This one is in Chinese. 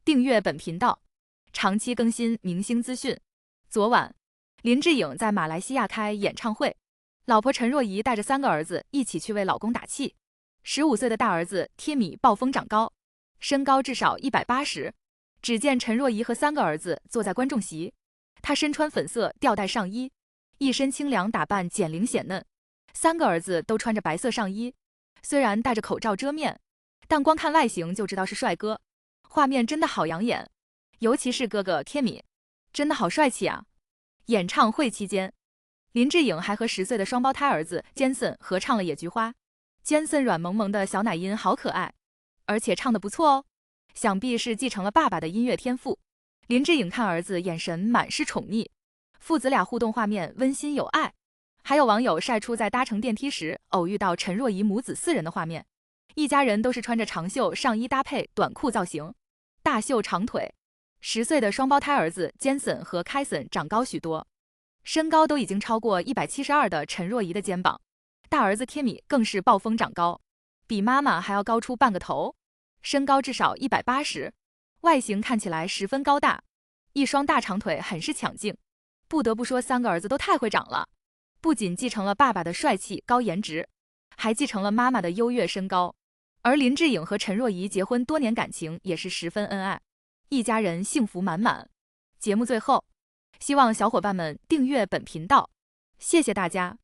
订阅本频道，长期更新明星资讯。昨晚，林志颖在马来西亚开演唱会，老婆陈若仪带着3个儿子一起去为老公打气。15岁的大儿子贴米暴风长高，身高至少180。只见陈若仪和3个儿子坐在观众席，他身穿粉色吊带上衣，一身清凉打扮减龄显嫩。3个儿子都穿着白色上衣，虽然戴着口罩遮面，但光看外形就知道是帅哥。画面真的好养眼，尤其是哥哥贴米，真的好帅气啊！演唱会期间，林志颖还和10岁的双胞胎儿子 Jensen 合唱了《野菊花》。Jensen 软萌萌的小奶音好可爱，而且唱得不错哦，想必是继承了爸爸的音乐天赋。林志颖看儿子眼神满是宠溺，父子俩互动画面温馨有爱。还有网友晒出在搭乘电梯时偶遇到陈若仪母子4人的画面，一家人都是穿着长袖上衣搭配短裤造型，大秀长腿。10岁的双胞胎儿子 Jensen 和 Kyson 长高许多，身高都已经超过172的陈若仪的肩膀。大儿子贴米更是暴风长高，比妈妈还要高出半个头，身高至少180，外形看起来十分高大，一双大长腿很是抢镜。不得不说3个儿子都太会长了，不仅继承了爸爸的帅气高颜值，还继承了妈妈的优越身高。而林志颖和陈若仪结婚多年，感情也是十分恩爱，一家人幸福满满。节目最后，希望小伙伴们订阅本频道，谢谢大家。